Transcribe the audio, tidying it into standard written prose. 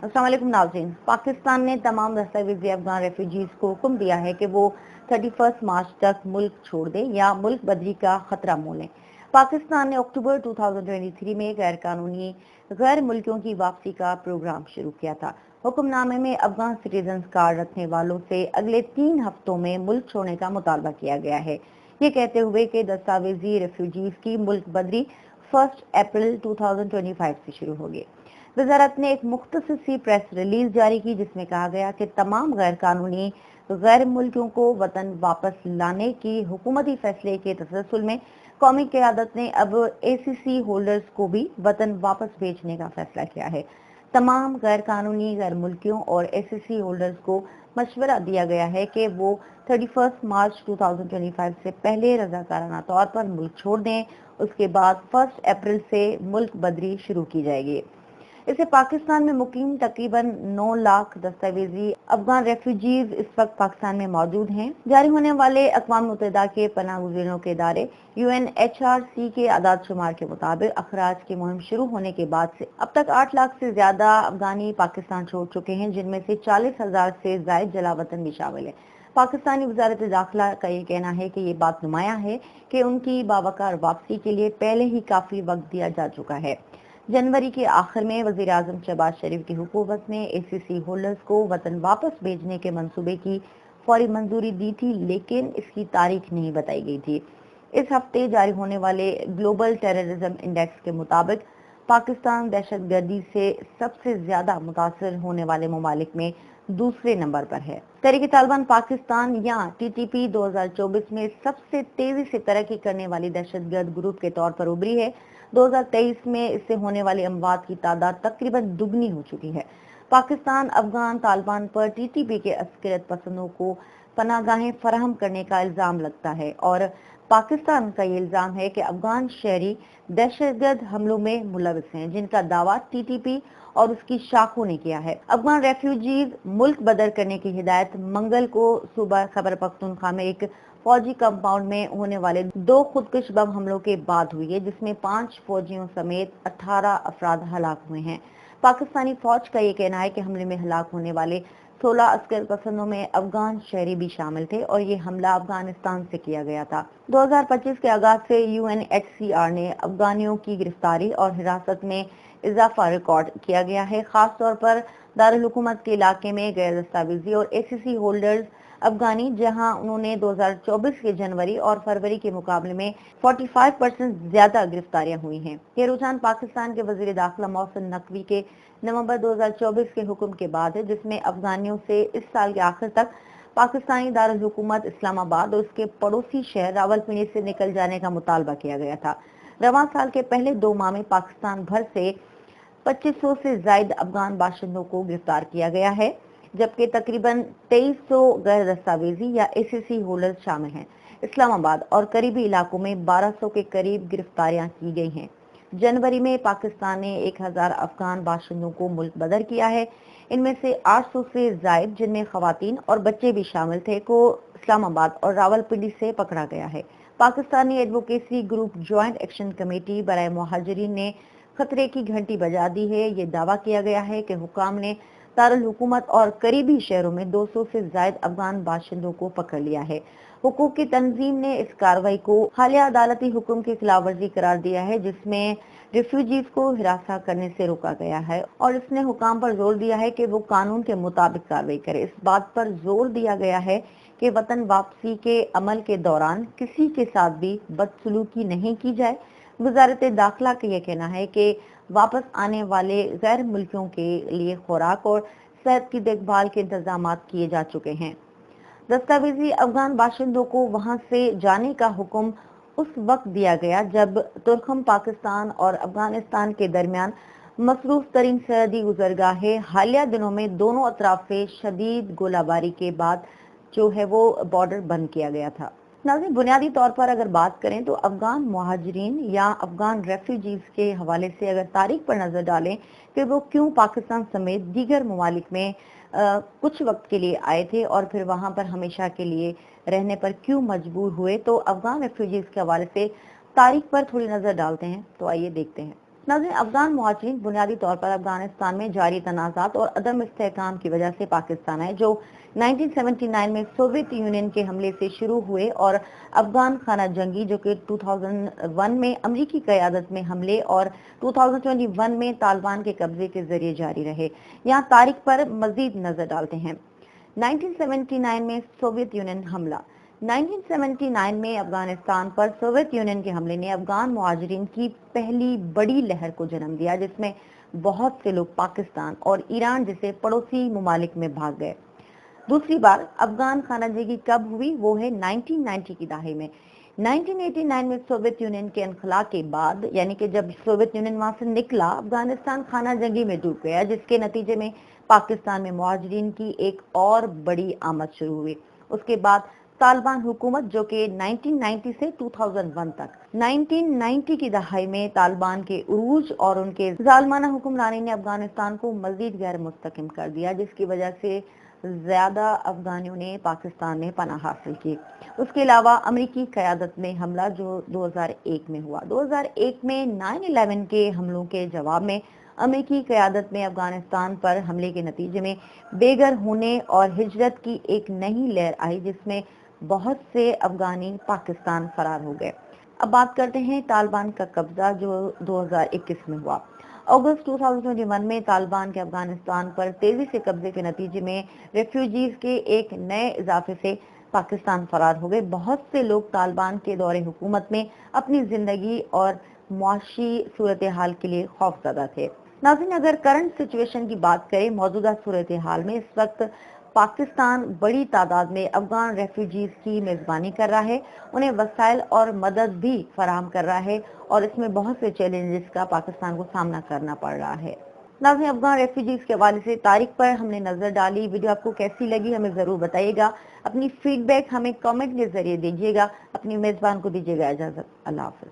अस्सलाम वालेकुम नाज़रीन। पाकिस्तान ने तमाम दस्तावेजी अफगान रेफ्यूजीज को हुक्म दिया है कि वो 31 मार्च तक मुल्क छोड़ दें या मुल्क बदली का खतरा मोल लें। पाकिस्तान ने अक्टूबर 2023 में गैर कानूनी गैर मुल्कियों की वापसी का प्रोग्राम शुरू किया था। हुक्मनामे में अफगान सिटीजन कार्ड रखने वालों से अगले 3 हफ्तों में मुल्क छोड़ने का मुतालबा किया गया है, ये कहते हुए कि दस्तावेजी रेफ्यूजीज की मुल्क बदली 1 अप्रैल 2025 से शुरू होगी। वजारत ने एक मुख्तसर प्रेस रिलीज जारी की जिसमें कहा गया कि तमाम गैर कानूनी गैर मुल्कियों को वतन वापस लाने की हुकूमती फैसले के तसलसल में कौमी क़यादत ने अब ACC होल्डर्स को भी वतन वापस भेजने का फैसला किया है। तमाम गैर कानूनी गैर मुल्कियों और ACC होल्डर्स को मशवरा दिया गया है कि वो 31 मार्च 2025 से पहले रजाकाराना तौर पर मुल्क छोड़ दें। उसके बाद 1 अप्रैल से मुल्क बदली शुरू की जाएगी। इससे पाकिस्तान में मुकीम तकरीबन 9 लाख दस्तावेजी अफगान रेफ्यूजीज इस वक्त पाकिस्तान में मौजूद हैं। जारी होने वाले अक़वाम मुत्तहिदा के पनाह गुज़ीरों के इदारे UNHRC के आदाद शुमार के मुताबिक अखराज की मुहिम शुरू होने के बाद से अब तक 8 लाख से ज्यादा अफगानी पाकिस्तान छोड़ चुके हैं, जिनमें से 40,000 से जायद जलावतन भी शामिल है। पाकिस्तानी वजारत दाखिला का ये कहना है कि ये बात नुमाया है कि उनकी बावकार वापसी के लिए पहले ही काफी वक्त दिया जा चुका है। जनवरी के आखिर में वज़ीर आज़म शहबाज शरीफ की हुकूमत ने ACC होल्डर्स को वतन वापस भेजने के मंसूबे की फौरी मंजूरी दी थी, लेकिन इसकी तारीख नहीं बताई गई थी। इस हफ्ते जारी होने वाले ग्लोबल टेररिज्म इंडेक्स के मुताबिक पाकिस्तान दहशतगर्दी से सबसे ज्यादा मुतासर होने वाले ममालिक में दूसरे नंबर पर है। तहरीक तालिबान पाकिस्तान या TTP 2024 में सबसे तेजी से तरक्की करने वाली दहशतगर्द ग्रुप के तौर पर उभरी है। 2023 में इससे होने वाली अमवात की तादाद तकरीबन दुगनी हो चुकी है। पाकिस्तान अफगान तालिबान पर TTP के अस्करियत पसंदों को पनाहगाहें फराहम करने का इल्जाम लगता है और पाकिस्तान का ये इल्जाम है कि अफगान शहरी दहशतगर्द हमलों में मुलविस हैं, जिनका दावा TTP और उसकी शाखों ने किया है। अफगान रेफ्यूजीज मुल्क बदर करने की हिदायत मंगल को सुबह खैबर पख्तूनख्वा में एक फौजी कंपाउंड में होने वाले 2 खुदकुश बम हमलों के बाद हुई है, जिसमें 5 फौजियों समेत 18 अफराद हलाक हुए हैं। पाकिस्तानी फौज का ये कहना है कि हमले में हलाक होने वाले 16 अस्कर पसंदों में अफगान शहरी भी शामिल थे और ये हमला अफगानिस्तान से किया गया था। 2025 के आगाज से UNHCR ने अफगानियों की गिरफ्तारी और हिरासत में इजाफा रिकॉर्ड किया गया है। खास तौर पर दारुल हुकूमत के इलाके में गैर दस्तावेजी और ACC होल्डर्स अफगानी, जहां उन्होंने 2024 के जनवरी और फरवरी के मुकाबले में 45% ज्यादा गिरफ्तारियां हुई हैं। ये रुझान पाकिस्तान के वजीर दाखिला मोहसिन नकवी के नवंबर 2024 के हुक्म के बाद है, जिसमें अफगानियों से इस साल के आखिर तक पाकिस्तानी दारुल हुकूमत इस्लामाबाद और उसके पड़ोसी शहर रावलपिंडी से निकल जाने का मुतालबा किया गया था। रवां साल के पहले 2 माह में पाकिस्तान भर से 2500 से ज्यादा अफगान बाशिंदों को गिरफ्तार किया गया है, जबकि तकरीबन 2300 गैर दस्तावेजी या ACC होल्डर्स शामिल हैं। इस्लामाबाद और करीबी इलाकों में 1200 के करीब गिरफ्तारियां की गई हैं। जनवरी में पाकिस्तान ने 1000 अफगान बाशिंदों को मुल्क बदर किया है। इनमें से 800 से ज्यादा, जिनमें खवातीन और बच्चे भी शामिल थे, को इस्लामाबाद और रावलपिंडी से पकड़ा गया है। Pakistani advocacy group joint action committee बराए मुहाजिरीन ने खतरे की घंटी बजा दी है। ये दावा किया गया है कि हुकाम ने दारुल हुकूमत और करीबी शहरों में 200 से ज्यादा अफगान बाशिंदों को पकड़ लिया है। हुकूक की तंजीम ने इस कार्रवाई को हालिया अदालती हुक्म की खिलाफवर्जी करार दिया है, जिसमें रिफ्यूजीज को हिरासा करने से रोका गया है और इसने हुकाम पर जोर दिया है कि वो कानून के मुताबिक कार्रवाई करे। इस बात पर जोर दिया गया है कि वतन वापसी के अमल के दौरान किसी के साथ भी बदसलूकी नहीं की जाए। वजारत दाखिला का यह कहना है कि वापस आने वाले गैर मुल्कियों के लिए खुराक और सेहत की देखभाल के इंतजाम किए जा चुके हैं। दस्तावेजी अफगान बाशिंदों को वहां से जाने का हुक्म उस वक्त दिया गया जब तुर्कम पाकिस्तान और अफगानिस्तान के दरमियान मसरूफ तरीन सरहदी गुजरगाहें हालिया दिनों में दोनों अतराफ से शदीद गोलाबारी के बाद जो है वो बॉर्डर बंद किया गया था। नाज़रीन, बुनियादी तौर पर अगर बात करें तो अफगान मुहाजिरीन या अफगान रेफ्यूजीज के हवाले से अगर तारीख पर नजर डालें कि वो क्यों पाकिस्तान समेत दीगर ममालिक में कुछ वक्त के लिए आए थे और फिर वहां पर हमेशा के लिए रहने पर क्यों मजबूर हुए, तो अफगान रेफ्यूजीज के हवाले से तारीख पर थोड़ी नजर डालते हैं। तो आइए देखते हैं। नाज़रीन, अफगान मुहाजिरीन बुनियादी तौर पर अफगानिस्तान में जारी तनाज़ात और अदम इस्तेहकाम की वजह से पाकिस्तान आए, जो 1979 में सोवियत यूनियन के हमले से शुरू हुए और अफगान खाना जंगी जो कि 2001 में अमरीकी क़यादत में हमले और 2021 में तालिबान के कब्जे के जरिए जारी रहे। यहाँ तारीख पर मजीद नजर डालते हैं। 1979 में सोवियत यूनियन हमला। 1979 में अफगानिस्तान पर सोवियत यूनियन के हमले ने अफगान मुहाजिरीन की पहली बड़ी लहर को जन्म दिया, जिसमें बहुत से लोग पाकिस्तान और ईरान जैसे पड़ोसी ममालिक में भाग गए। दूसरी बार अफगान खानाजंगी कब हुई? वो है 1990 की दहाई में। 1989 में सोवियत यूनियन के इनखला के बाद, यानी कि जब सोवियत यूनियन वहां से निकला, अफगानिस्तान खाना जंगी में डूब गया, जिसके नतीजे में पाकिस्तान में मुहाजिरीन की एक और बड़ी आमद शुरू हुई। उसके बाद तालिबान हुकूमत, जो कि 1990 से 2001 तक, 1990 की दहाई में तालिबान के उरूज और उनके जालमाना हुक्मरानी ने अफगानिस्तान को मजीद गैर मुस्तकिम कर दिया, जिसकी वजह से ज्यादा अफगानियों ने पाकिस्तान में पनाह हासिल की। उसके अलावा अमरीकी क़यादत में हमला जो 2001 में हुआ। 2001 में 9/11 के हमलों के जवाब में अमरीकी क़यादत में अफगानिस्तान पर हमले के नतीजे में बेघर होने और हिजरत की एक नई लहर आई, जिसमें बहुत से अफगानी पाकिस्तान फरार हो गए। अब बात करते हैं तालिबान का कब्जा जो 2021 में हुआ। अगस्त 2021 में तालिबान के अफगानिस्तान पर तेजी से कब्जे के नतीजे में रेफ्यूजीज के एक नए इजाफे से पाकिस्तान फरार हो गए। बहुत से लोग तालिबान के दौरे हुकूमत में अपनी जिंदगी और मुआशी सूरत हाल के लिए खौफजदा थे। नाज़रीन, अगर करंट सिचुएशन की बात करें, मौजूदा सूरत हाल में इस वक्त पाकिस्तान बड़ी तादाद में अफगान रेफ्यूजीज की मेजबानी कर रहा है, उन्हें वसाइल और मदद भी फराहम कर रहा है और इसमें बहुत से चैलेंजेस का पाकिस्तान को सामना करना पड़ रहा है। नाज़रीन, अफगान रेफ्यूजीज के हवाले से तारीख पर हमने नजर डाली। वीडियो आपको कैसी लगी हमें जरूर बताइएगा। अपनी फीडबैक हमें कमेंट के जरिए दीजिएगा। अपनी मेजबान को दीजिएगा इजाजत। अल्लाह हाफ़िज़।